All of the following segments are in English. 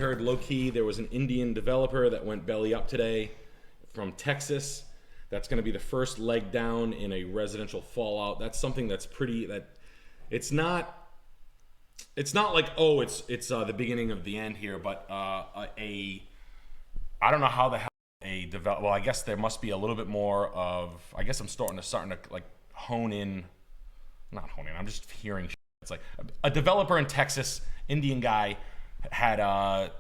heard low-key there was an Indian developer that went belly up today from Texas. That's going to be the first leg down in a residential fallout. That's something that's pretty, that it's not like, oh, it's the beginning of the end here, but I don't know how the hell well, I guess there must be a little bit more of, I guess I'm starting to like not hone in, I'm just hearing shit. It's like a developer in Texas, Indian guy, had a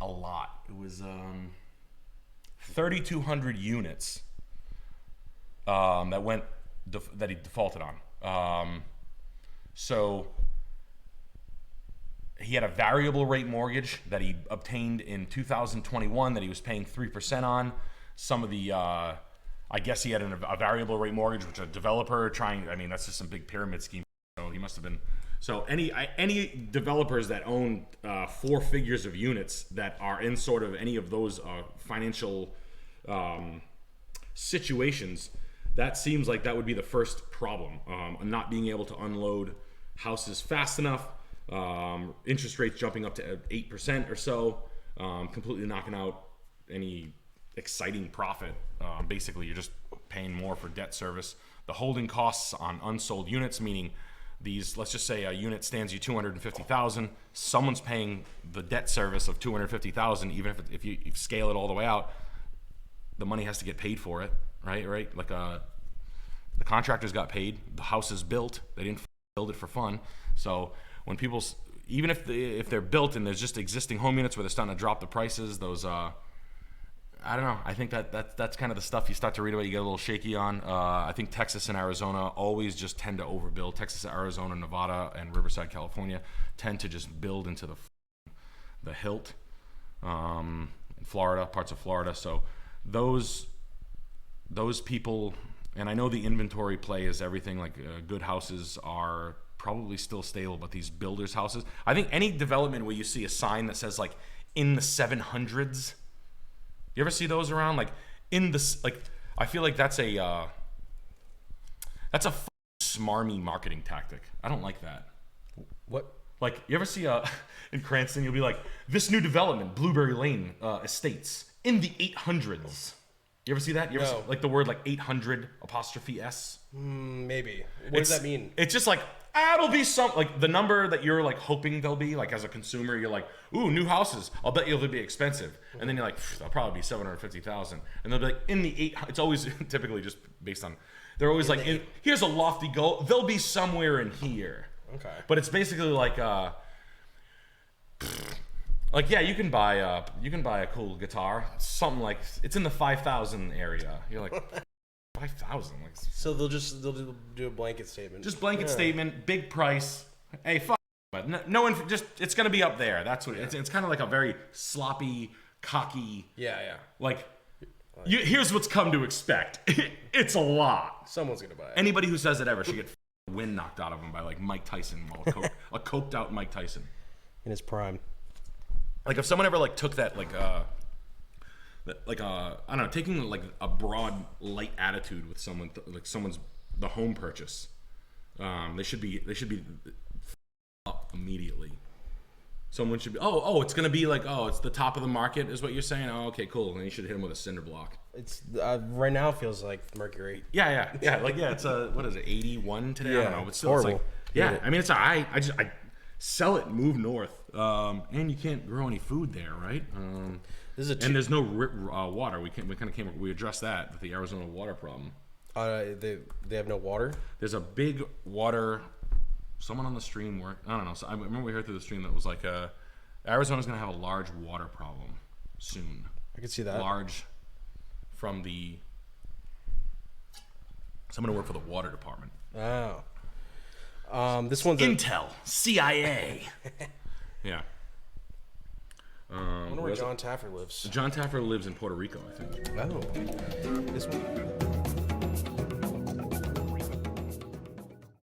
lot. It was 3,200 units that he defaulted on. So he had a variable rate mortgage that he obtained in 2021 that he was paying 3% on. Some of the, I guess he had a variable rate mortgage, which a developer that's just some big pyramid scheme. So he must have been. So any developers that own 4 figures of units that are in sort of any of those financial situations, that seems like that would be the first problem. Not being able to unload houses fast enough, interest rates jumping up to 8% or so, completely knocking out any exciting profit. Basically, you're just paying more for debt service. The holding costs on unsold units, meaning these, let's just say a unit stands you $250,000. Someone's paying the debt service of $250,000, even if you scale it all the way out. The money has to get paid for it, right? Like the contractors got paid. The house is built. They didn't build it for fun. So when people, even if they're built and there's just existing home units where they're starting to drop the prices, those I don't know. I think that's kind of the stuff you start to read about, you get a little shaky on. I think Texas and Arizona always just tend to overbuild. Texas, Arizona, Nevada, and Riverside, California tend to just build into the hilt. In Florida, parts of Florida. So those people, and I know the inventory play is everything. Like good houses are probably still stable, but these builders' houses, I think any development where you see a sign that says like in the 700s. You ever see those around? Like in this, like I feel like that's a smarmy marketing tactic. I don't like that. What? Like you ever see in Cranston, you'll be like, this new development, Blueberry Lane Estates, in the 800s. You ever see that? You ever see, like the word like 800 apostrophe S? Maybe. What does that mean? It's just like, it'll be some, like the number that you're like hoping they'll be, like as a consumer, you're like, ooh, new houses, I'll bet they'll be expensive. And then you're like, they'll probably be 750,000. And they'll be like, in the 8, it's always typically just based on, they're always like, here's a lofty goal, they'll be somewhere in here. Okay. But it's basically like yeah, you can buy a cool guitar, something like, it's in the 5,000 area. You're like, 5,000. Like, so they'll do a blanket statement. Just blanket statement, big price. Hey, fuck. But no, just it's gonna be up there. That's what it's kind of like a very sloppy, cocky. Yeah. Like here's what's come to expect. It's a lot. Someone's gonna buy it. Anybody who says it ever should get wind knocked out of them by like Mike Tyson, a coked out Mike Tyson in his prime. Like if someone ever like took that I don't know, taking like a broad light attitude with someone, like someone's the home purchase, they should be up immediately. Someone should be it's gonna be like, it's the top of the market is what you're saying. Oh, okay, cool. And you should hit him with a cinder block. It's right now it feels like Mercury. Yeah. Like it's what is it, 81 today? Yeah, I don't know, but still horrible. It's like, I mean it's I sell it and move north. And you can't grow any food there, right? And there's no water. We addressed that with the Arizona water problem. They have no water. There's a big water. Someone on the stream I don't know. So I remember we heard through the stream that was like Arizona's gonna have a large water problem soon. I can see that. Large from someone who worked for the water department. Oh. This one's Intel, CIA. Yeah. I wonder where John Taffer lives. John Taffer lives in Puerto Rico, I think. Oh. This one.